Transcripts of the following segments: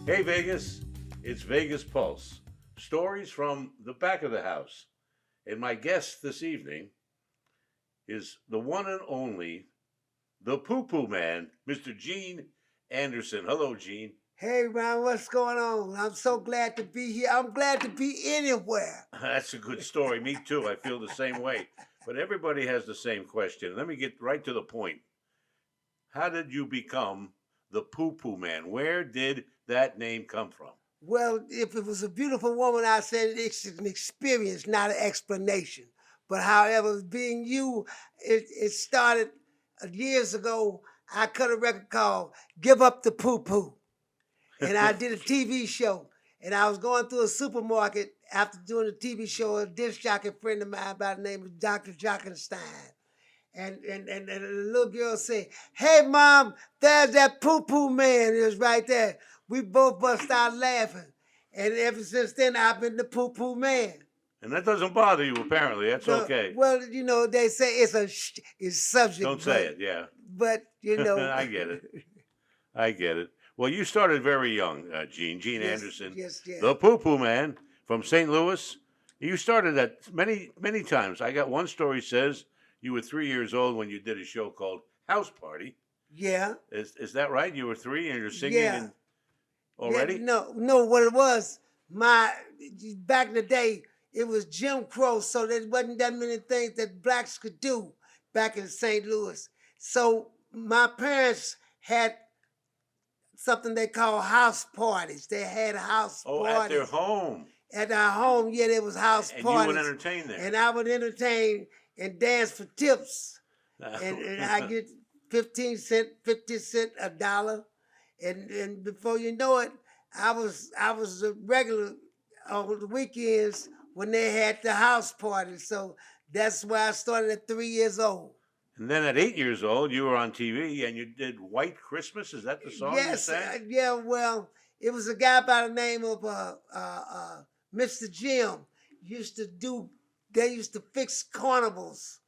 Hey Vegas, it's Vegas Pulse. Stories from the back of the house. And my guest this evening is the one and only, the Poo Poo Man, Mr. Gene Anderson. Hello, Gene. Hey, Ron, what's going on? I'm so glad to be here. I'm glad to be anywhere. That's a good story. Me too. I feel the same way. But everybody has the same question. Let me get right to the point. How did you become the Poo Poo Man? Where did that name come from? Well, if it was a beautiful woman, I said it's an experience, not an explanation. But however, being you, it started years ago. I cut a record called Give Up the Poo Poo. And I did a TV show. And I was going through a supermarket after doing the TV show. A disc jockey friend of mine by the name of Dr. Jockenstein. And the little girl said, "Hey, Mom, there's that Poo Poo Man." It was right there. We both bust out laughing. And ever since then, I've been the Poo Poo Man. And that doesn't bother you, apparently. That's okay. Well, they say it's subject. Don't say it, yeah. But, I get it. I get it. Well, you started very young, Gene. Gene Yes, Anderson, yes. the Poo Poo Man from St. Louis. You started that many times. I got one story says you were 3 years old when you did a show called House Party. Yeah. Is that right? You were 3 and you're singing Yeah. already? Yeah, no, what it was, back in the day, it was Jim Crow, so there wasn't that many things that blacks could do back in St. Louis. So my parents had something they call house parties. They had house parties. At their home. At our home, yeah, there was house And parties. you would entertain there. And I would entertain and dance for tips. And I get 15 cent, 50 cent, a dollar. And before you know it, I was a regular on the weekends when they had the house party. So that's why I started at 3 years old. And then at 8 years old, you were on TV and you did White Christmas. Is that the song you sang? Yeah. Well, it was a guy by the name of Mr. Jim. They used to fix carnivals,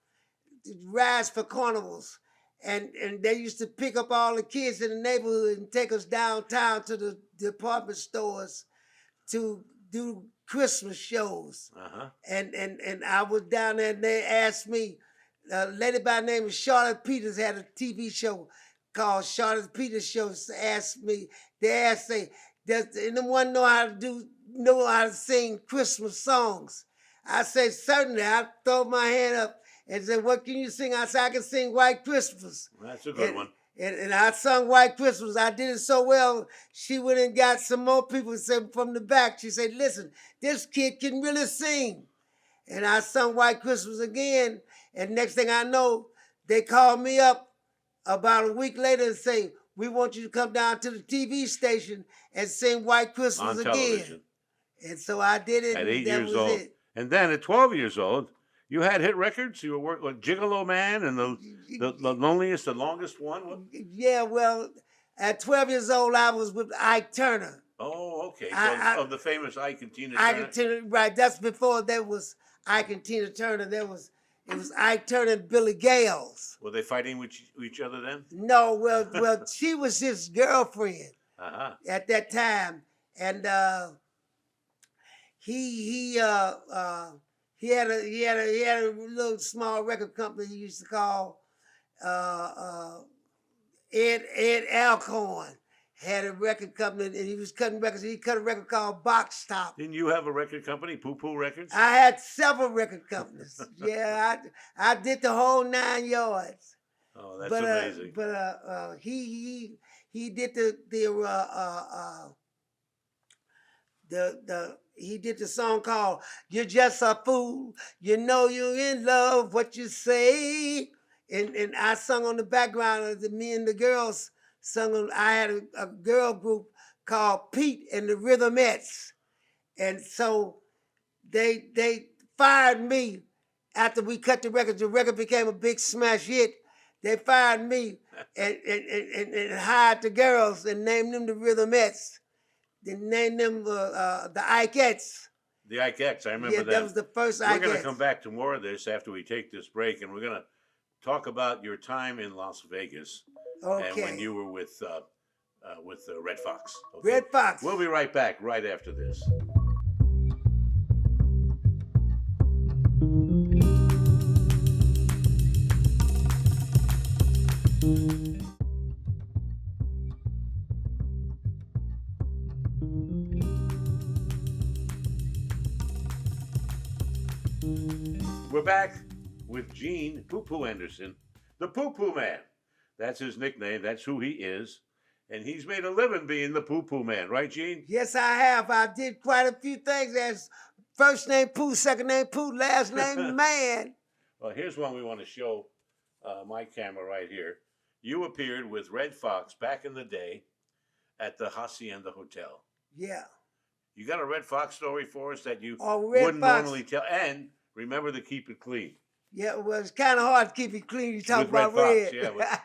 rides for carnivals. And they used to pick up all the kids in the neighborhood and take us downtown to the department stores to do Christmas shows. Uh-huh. And I was down there and they asked me, a lady by the name of Charlotte Peters had a TV show called Charlotte Peters Show. They asked, does anyone know how to sing Christmas songs? I said, certainly. I throw my hand up and said, what can you sing? I said, I can sing White Christmas. That's a good one. And I sung White Christmas. I did it so well, she went and got some more people from the back. She said, listen, this kid can really sing. And I sung White Christmas again. And next thing I know, they called me up about a week later and say, we want you to come down to the TV station and sing White Christmas on again. Television. And so I did it. At 8 that years was old. It. And then at 12 years old, you had hit records. You were working with Gigolo Man and the loneliest, the longest one. Yeah, well, at 12 years old, I was with Ike Turner. Oh, okay. So of the famous Ike and Tina Turner. Ike and Tina, right. That's before there was Ike and Tina Turner. It was Ike Turner and Billy Gales. Were they fighting with each other then? No, well, she was his girlfriend at that time, and he had a little small record company he used to call Ed Alcorn. Had a record company and he was cutting records. He cut a record called Box Top. Didn't you have a record company, Poo Poo Records? I had several record companies. Yeah, I did the whole 9 yards. Oh, that's amazing. But he did he did the song called "You're Just a Fool, You Know You're in Love, What You Say," and I sung on the background of me and the girls sung. I had a girl group called Pete and the Rhythmettes, and so they fired me after we cut the record. The record became a big smash hit. They fired me and hired the girls and named them the Rhythmettes. They named them the Ikeettes. The Ikeettes, I remember that. Yeah, that was the first Ikeettes. We're going to come back to more of this after we take this break, and we're going to talk about your time in Las Vegas and when Okay. you were with Red Fox. Okay, Red Fox. we'll be right back right after this. We're back with Gene Poo Poo Anderson, the Poo Poo Man. That's his nickname. That's who he is. And he's made a living being the Poo Poo Man, right, Gene? Yes, I have. I did quite a few things. As first name Pooh, second name Pooh, last name Man. Well, here's one we want to show my camera right here. You appeared with Red Fox back in the day at the Hacienda Hotel. Yeah. You got a Red Fox story for us that you Oh, Red wouldn't Fox. normally tell. And remember to keep it clean. Yeah, well, it's kind of hard to keep it clean. You talk With about Red Fox, Red. yeah,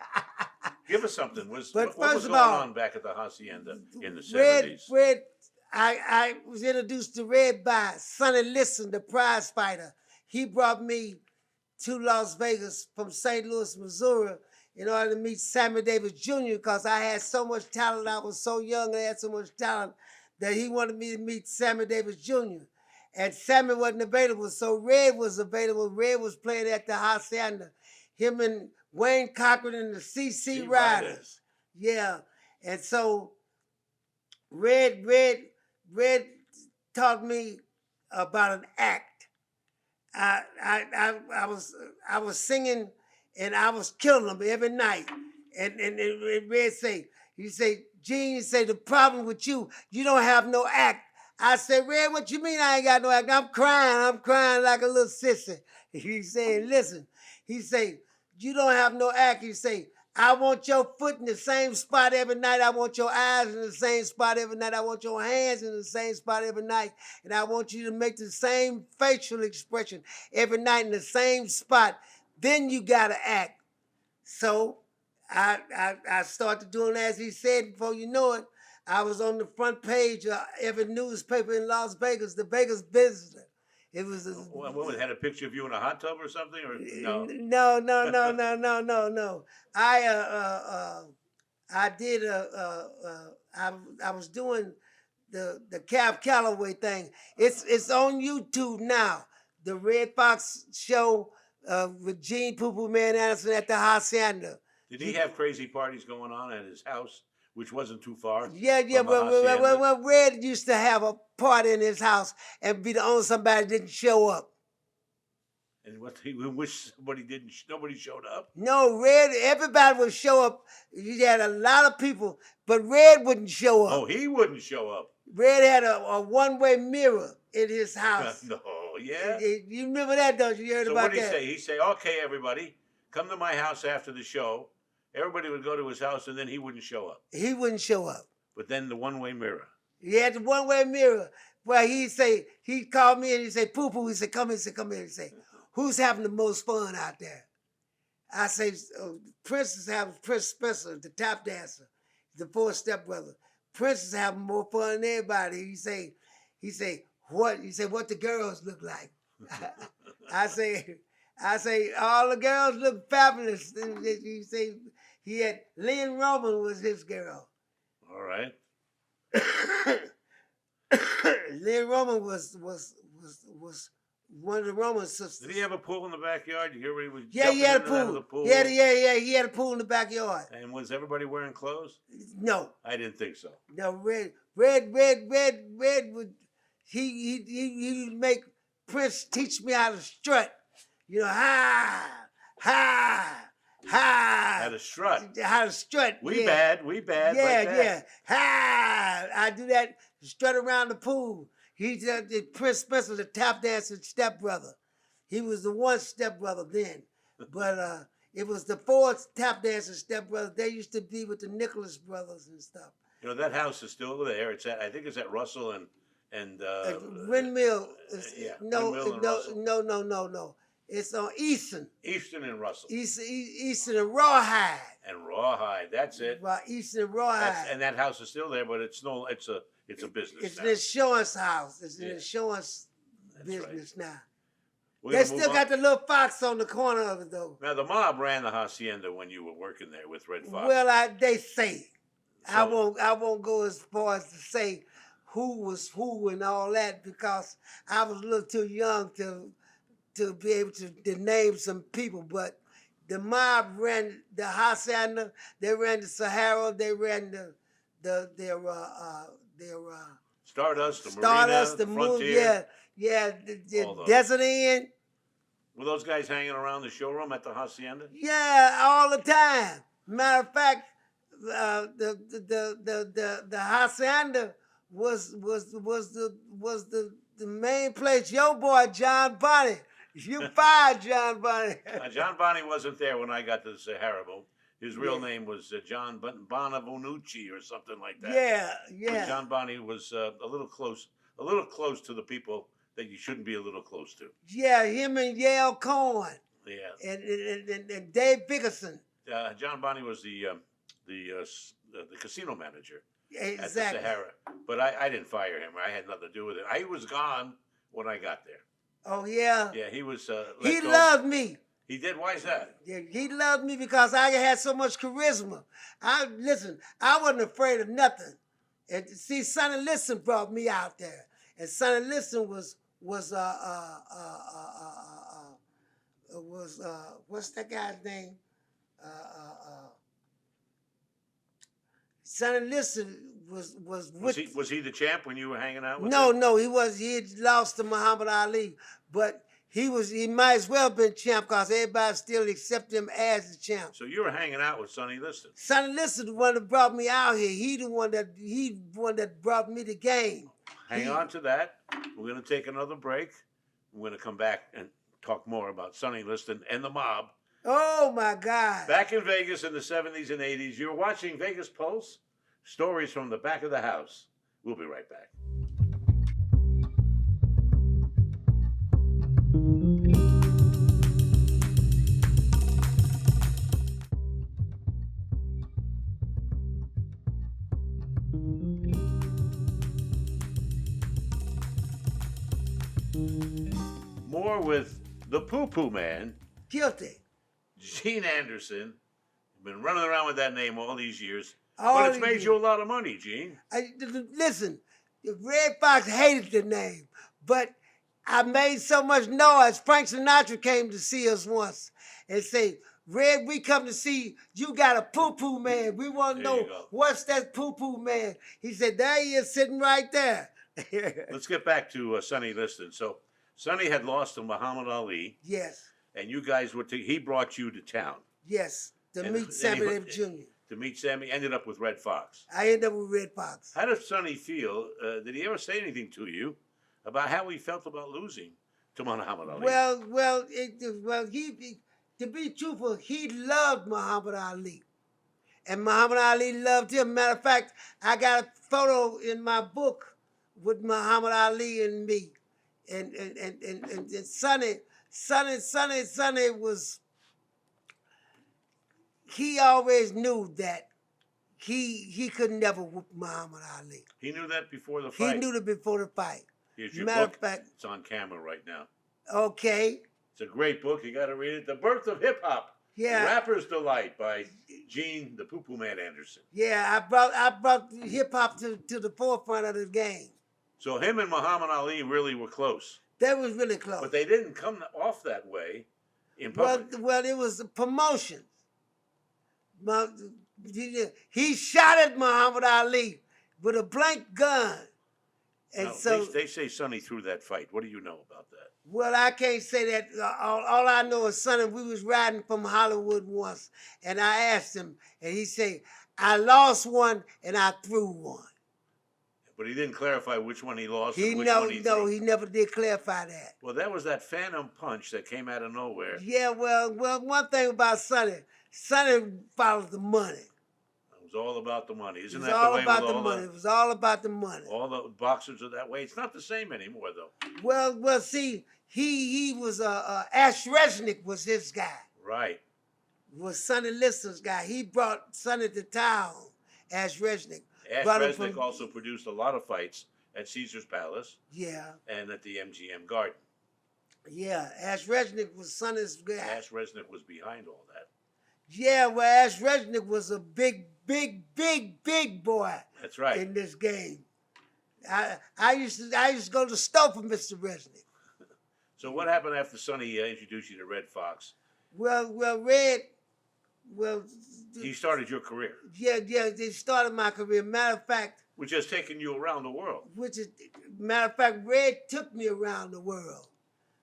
Give us something. But What first was of going all, on back at the Hacienda in the 70s? Red, I was introduced to Red by Sonny Liston, the prize fighter. He brought me to Las Vegas from St. Louis, Missouri, in order to meet Sammy Davis Jr. because I had so much talent. I was so young and I had so much talent that he wanted me to meet Sammy Davis Jr. And Sammy wasn't available, so Red was available. Red was playing at the Hacienda. Him and Wayne Cochran and the CC Riders. Yeah. And so Red taught me about an act. I was singing and I was killing them every night. And Red he say, Gene, he say, the problem with you don't have no act. I said, Red, what you mean I ain't got no act? I'm crying like a little sissy. He said, listen, he say, you don't have no act. He say, I want your foot in the same spot every night. I want your eyes in the same spot every night. I want your hands in the same spot every night. And I want you to make the same facial expression every night in the same spot. Then you got to act. So I started doing as he said. Before you know it, I was on the front page of every newspaper in Las Vegas, the Vegas Visitor. It was What had a picture of you in a hot tub or something, or no? No. I did I was doing the Cab Calloway thing. It's on YouTube now. The Red Fox show with Gene Poo Poo Man Anderson at the Hacienda. Did he have crazy parties going on at his house, which wasn't too far? Yeah. Well, Red used to have a party in his house and be the only somebody that didn't show up. And what he wish nobody showed up. No, Red, everybody would show up. He had a lot of people, but Red wouldn't show up. Oh, he wouldn't show up. Red had a one-way mirror in his house. No, yeah. You remember that, don't you? You heard so about what did that? he say? He'd say, okay, everybody, come to my house after the show. Everybody would go to his house, and then he wouldn't show up. He wouldn't show up. But then the one-way mirror. He had the one-way mirror. Well, he'd call me and he'd say, Poo Poo. He said, come here. He'd say, who's having the most fun out there? I say, Prince Spencer, the top dancer, the fourth stepbrother. Prince is having more fun than everybody. He say, what? He said, what the girls look like? I say, all the girls look fabulous. He say, he had Lynn Roman was his girl. All right. Lynn Roman was one of the Roman sisters. Did he have a pool in the backyard? You hear where he was he had a pool. out of the pool? He had a pool in the backyard. And was everybody wearing clothes? No. I didn't think so. No, Red would he make Prince teach me how to strut. You know, How to strut. How to strut. We bad. Yeah, like that. I do that, strut around the pool. He's Prince Spencer, the tap dancer stepbrother. He was the one stepbrother then. But it was the fourth tap dancer stepbrother. They used to be with the Nicholas brothers and stuff. You know, that house is still there. I think it's at Russell and Windmill. Windmill and Russell. No. It's on Easton. Easton and Russell. Easton and Rawhide. And Rawhide, that's it. Right, Easton and Rawhide. And that house is still there, but it's a business. It's now. an insurance house. It's an insurance business right. now. We're They gonna move still on. got the little fox on the corner of it though. Now the mob ran the hacienda when you were working there with Red Fox. Well, they say. I So won't go as far as to say who was who and all that because I was a little too young to be able to name some people. But the mob ran the hacienda, they ran the Sahara, they ran their Stardust, the Stardust, Marina, the the moon, Frontier, the all those. Desert Inn. Were those guys hanging around the showroom at the hacienda? Yeah, all the time. Matter of fact, the hacienda was the main place. Your boy John Bonnie, you fired John Bonnie. John Bonnie wasn't there when I got to the Sahara. But his real Yeah. name was John Bonaventucci or something like that. Yeah, But yeah, John Bonnie was a little close to the people that you shouldn't be a little close to. yeah. Him and Yale Cohen Yeah. and Dave Bickerson. John Bonnie was the casino manager at the Exactly. Sahara. But I didn't fire him. I had nothing to do with it. He was gone when I got there. Oh yeah. Yeah, he was. He let go. loved me. He did. Why is that? Yeah, he loved me because I had so much charisma. I wasn't afraid of nothing. And see, Sonny Liston brought me out there, and Sonny Liston was what's that guy's name? Sonny Liston was with. Was he the champ when you were hanging out with No, him? no, he was. He had lost to Muhammad Ali, but he might as well have been champ because everybody still accepted him as the champ. So you were hanging out with Sonny Liston. Sonny Liston, the one that brought me out here. He the one that brought me the game. Hang on to that. We're going to take another break. We're going to come back and talk more about Sonny Liston and the mob. Oh my God! Back in Vegas in the 70s and 80s, you're watching Vegas Pulse, stories from the back of the house. We'll be right back. More with the Poo Poo Man, Guilty. Gene Anderson. You've been running around with that name all these years. All But it's these made years. you a lot of money, Gene. Listen, the Red Fox hated the name, but I made so much noise. Frank Sinatra came to see us once and say, Red, we come to see you got a Poo Poo Man. We want to There you know go. what's that Poo Poo Man. He said, there he is sitting right there. Let's get back to Sonny Liston. So Sonny had lost to Muhammad Ali, Yes, and you guys he brought you to town yes, to And meet then Sammy he- Davis Jr. to meet Sammy. Ended up with Red Fox. I ended up with Red Fox. How did Sonny feel? Did he ever say anything to you about how he felt about losing to Muhammad Ali? Well, he to be truthful, he loved Muhammad Ali. And Muhammad Ali loved him. Matter of fact, I got a photo in my book with Muhammad Ali and me. And Sonny was, he always knew that he could never whoop Muhammad Ali. He knew that before the fight. He knew it before the fight. Here's your Matter book. of fact, It's on camera right now. okay. It's a great book. You got to read it. The Birth of Hip Hop. Yeah. Rapper's Delight by Gene the Poo Poo Man Anderson. Yeah, I brought hip hop to the forefront of the game. So him and Muhammad Ali really were close, That was really close. but they didn't come off that way in public. Well, it was a promotion. He shot at Muhammad Ali with a blank gun. And No, so, they say Sonny threw that fight. What do you know about that? well, I can't say that. All I know is, Sonny, we was riding from Hollywood once, and I asked him, and he said, I lost one and I threw one. But he didn't clarify which one he lost He and which no, one he no, threw. he never did clarify that. Well, that was that phantom punch that came out of nowhere. Yeah, well, one thing about Sonny follows the money. It was all about the money. It Isn't was that all the way about with the all money. It was all about the money. all the boxers are that way? It's not the same anymore, though. Well, see, he was Ash Resnick was his guy. Right. Was Sonny Liston's guy. He brought Sonny to town. Ash Resnick. Ash Brought him Resnick from- also produced a lot of fights at Caesar's Palace Yeah, and at the MGM Garden. Yeah, Ash Resnick was Sonny's guy. Ash Resnick was behind all that. Yeah, well, Ash Resnick was a big boy That's right. in this game. I used to go to the store for Mr. Resnick. So what happened after Sonny introduced you to Red Fox? Well, Red, well, He started your career, yeah, they started my career. Matter of fact, which has taken you around the world. Red took me around the world.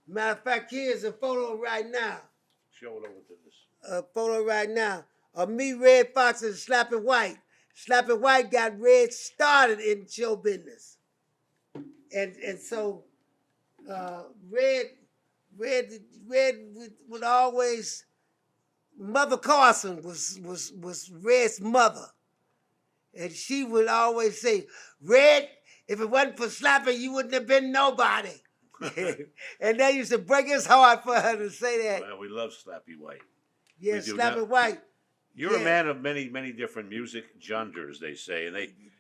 Matter of fact, here's a photo right now. Show it over to this. A photo right now of me, Red Fox, and Slapping White. Slapping White got Red started in show business, and so Red would always. Mother Carson was Red's mother, and she would always say, "Red, if it wasn't for Slapping, you wouldn't have been nobody." And that used to break his heart for her to say that. Well, we love Slappy White. Yeah, Slapping White. You're a man of many different music genres, they say, and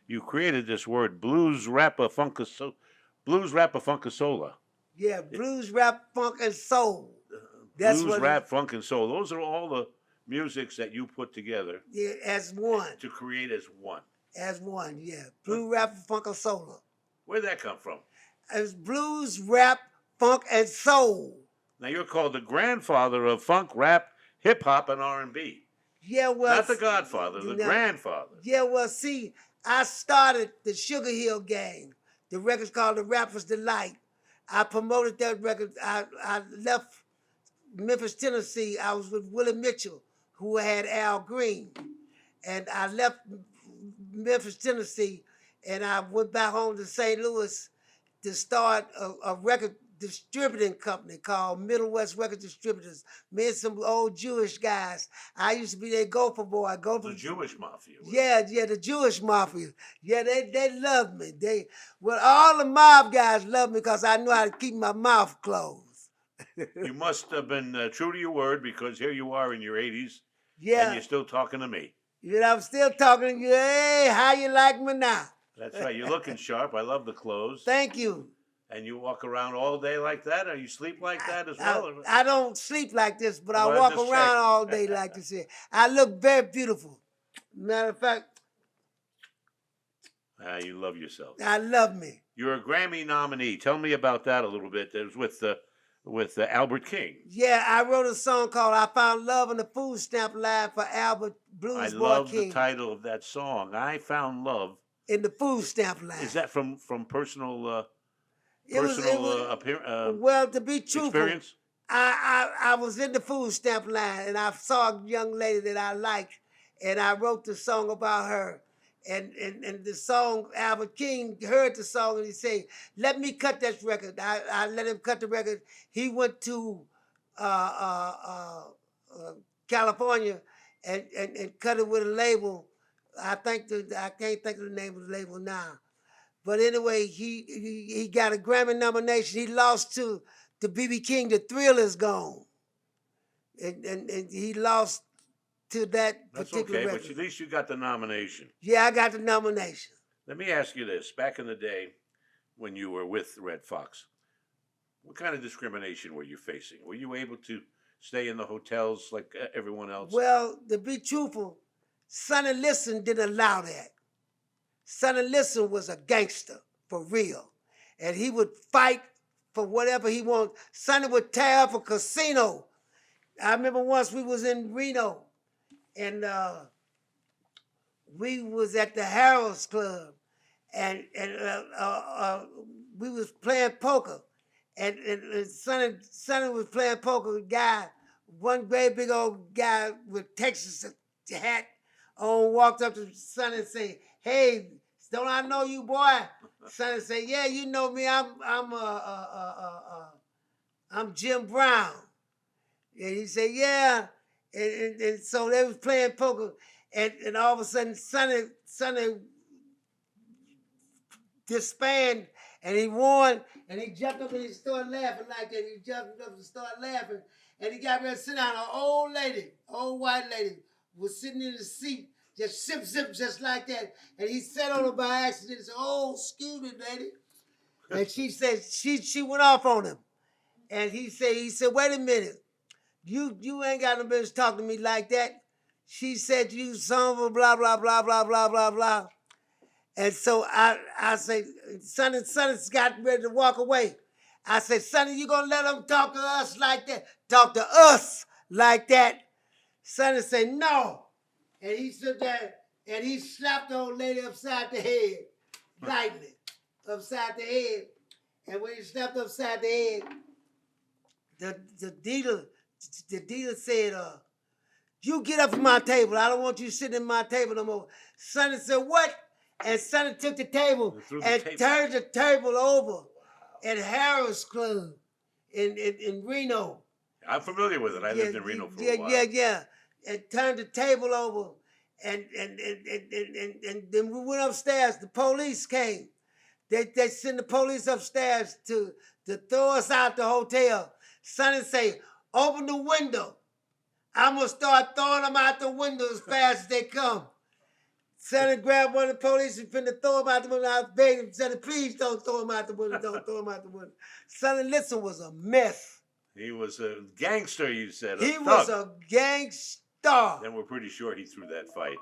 you created this word blues rapper funkasola. Yeah, blues, rap, funk, and soul. That's blues, rap, funk, and soul. Those are all the musics that you put together. Yeah, as one. To create as one. As one, yeah. Blues, rap, funk, and soul. Where'd that come from? It's blues, rap, funk, and soul. Now you're called the grandfather of funk, rap, hip hop, and R&B. Yeah, well, not the godfather, the grandfather. Yeah, well, see, I started the Sugar Hill Gang. The record's called The Rapper's Delight. I promoted that record. I left Memphis, Tennessee. I was with Willie Mitchell, who had Al Green. And I left Memphis, Tennessee, and I went back home to St. Louis to start a record distributing company called Middle West Record Distributors. Me and some old Jewish guys. I used to be their gopher boy. The Jewish Mafia. Yeah, the Jewish Mafia. Yeah, they loved me. All the mob guys loved me because I knew how to keep my mouth closed. You must have been true to your word, because here you are in your 80s. Yeah. And you're still talking to me. You know, I'm still talking to you. Hey, how you like me now? That's right. You're looking sharp. I love the clothes. Thank you. And you walk around all day like that, or you sleep like that as well? I don't sleep like this, but I walk around all day like this. I look very beautiful. Matter of fact. You love yourself. I love me. You're a Grammy nominee. Tell me about that a little bit. It was with Albert King. Yeah, I wrote a song called "I Found Love in the Food Stamp Line" for Albert Blues Boy King. I love the title of that song. I found love in the food stamp line. Is that from personal? Well, to be truthful, experience? I was in the food stamp line, and I saw a young lady that I liked, and I wrote the song about her. And the song, Albert King heard the song, and he said, "Let me cut this record." I let him cut the record. He went to California and cut it with a label. I can't think of the name of the label now. But anyway, he got a Grammy nomination. He lost to B.B. King. The Thrill Is Gone. And he lost to that particular record. But at least you got the nomination. Yeah, I got the nomination. Let me ask you this. Back in the day when you were with Red Fox, what kind of discrimination were you facing? Were you able to stay in the hotels like everyone else? Well, to be truthful, Sonny Liston didn't allow that. Sonny Liston was a gangster, for real. And he would fight for whatever he wanted. Sonny would tear up a casino. I remember once we was in Reno, and we was at the Harold's Club, and we was playing poker. And Sonny was playing poker with a guy, one great big old guy with Texas hat on, walked up to Sonny and said, "Hey, don't I know you, boy?" Sonny said, "Yeah, you know me. I'm Jim Brown." And he said, "Yeah." And so they was playing poker, and all of a sudden Sonny disbanded, and he won, and he jumped up and he started laughing like that. He jumped up and started laughing, and he got ready to sit down. An old white lady, was sitting in the seat, just zip, just like that. And he sat on her by accident and said, "Oh, excuse me, lady." And she said, she went off on him. And he said, wait a minute. You ain't got no business talking to me like that. She said you son of a blah, blah, blah, blah, blah, blah, blah. And so I say, Sonny's got ready to walk away. I said, Sonny, you gonna let him talk to us like that? Talk to us like that? Sonny said, no. And he stood there and he slapped the old lady upside the head, lightly, upside the head. And when he slapped upside the head, the dealer said, you get up from my table. I don't want you sitting at my table no more. Sonny said, what? And Sonny took the table and turned the table over at Harris Club in Reno. I'm familiar with it. I lived in Reno for a while. Yeah. And turned the table over. And then we went upstairs. The police came. They sent the police upstairs to throw us out the hotel. Sonny say, open the window. I'm going to start throwing them out the window as fast as they come. Sonny grabbed one of the police and finna throw him out the window. I begged him, Sonny, please don't throw him out the window. Don't throw him out the window. Sonny Liston was a mess. He was a gangster, you said. He was a gangster. And we're pretty sure he threw that fight.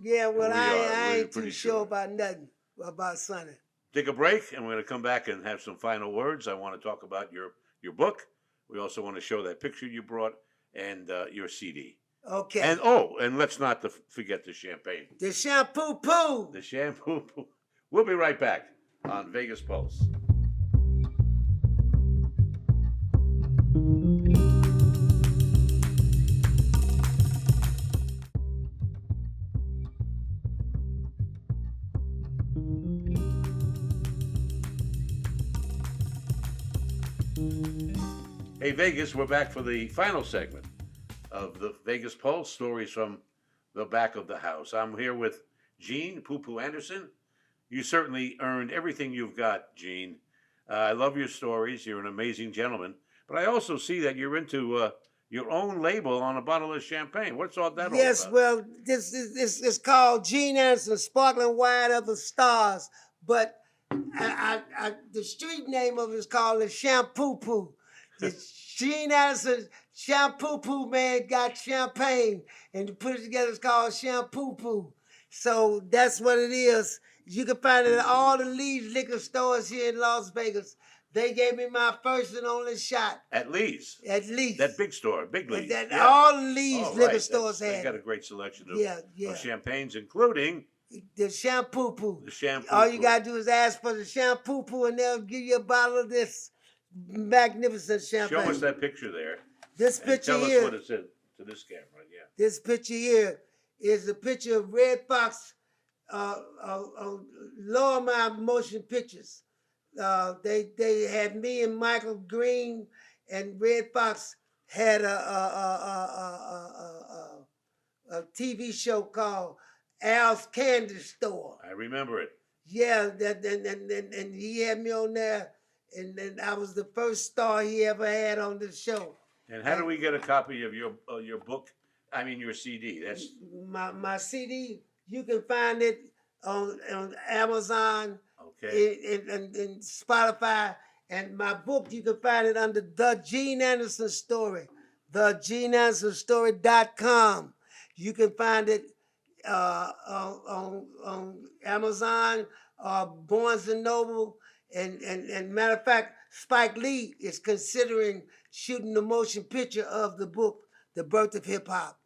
Yeah, well, I ain't too sure about nothing about Sonny. Take a break, and we're going to come back and have some final words. I want to talk about your book. We also want to show that picture you brought and your CD. Okay. And let's not forget the champagne. The shampoo poo. The shampoo poo. We'll be right back on Vegas Pulse. Hey Vegas, we're back for the final segment of the Vegas Pulse, stories from the back of the house. I'm here with Gene Poo Poo Anderson. You certainly earned everything you've got, Gene. I love your stories. You're an amazing gentleman. But I also see that you're into your own label on a bottle of champagne. What's all that all about? Yes, well, this is called Gene Anderson Sparkling Wine of the Stars. But the street name of it is called the Shampoo Poo. The Gene Anderson Shampoo Poo Man got champagne, and to put it together, it's called Shampoo Poo. So that's what it is. You can find it at all the Lee's liquor stores here in Las Vegas. They gave me my first and only shot. At Lee's? At Lee's. That big store, Big Lee's. All the Lee's liquor stores had. They got a great selection of champagnes, including the Shampoo Poo. The Shampoo All you Poo. got to do is ask for the Shampoo Poo, and they'll give you a bottle of this magnificent champagne. Show us that picture there. This picture tell here. us what it said to this camera. Yeah. This picture here is a picture of Red Fox, Lower My Motion Pictures. They had me and Michael Green, and Red Fox had a TV show called Al's Candy Store. I remember it. Yeah, and he had me on there, and I was the first star he ever had on the show. And how do we get a copy of your book? I mean, your CD. That's my CD. You can find it on Amazon, okay, and Spotify. And my book, you can find it under The Gene Anderson Story, thegeneandersonstory.com. You can find it on Amazon, Barnes and Noble, and matter of fact, Spike Lee is considering shooting the motion picture of the book, The Birth of Hip Hop.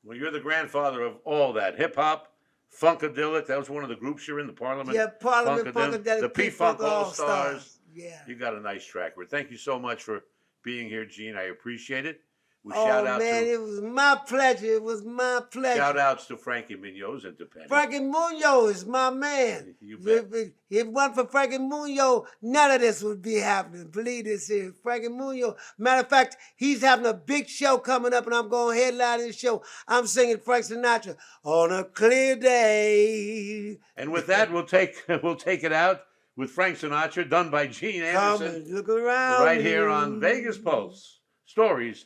Well, you're the grandfather of all that. Hip hop, Funkadelic, that was one of the groups you're in, the Parliament. Yeah, Parliament, Funkadelic, the P-Funk All-Stars. Yeah. You got a nice track record. Thank you so much for being here, Gene. I appreciate it. We it was my pleasure. It was my pleasure. Shout outs to Frankie Munoz and to Penny. Frankie Munoz is my man. If it wasn't for Frankie Munoz, none of this would be happening. Believe this here. Frankie Munoz. Matter of fact, he's having a big show coming up, and I'm going to headline this show. I'm singing Frank Sinatra on a clear day. And with that, we'll take it out with Frank Sinatra, done by Gene Anderson. Come look around right here on Vegas Pulse. Stories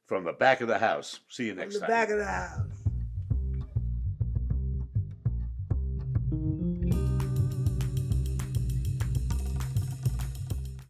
from the back of the house. See you next time. From the back of the house.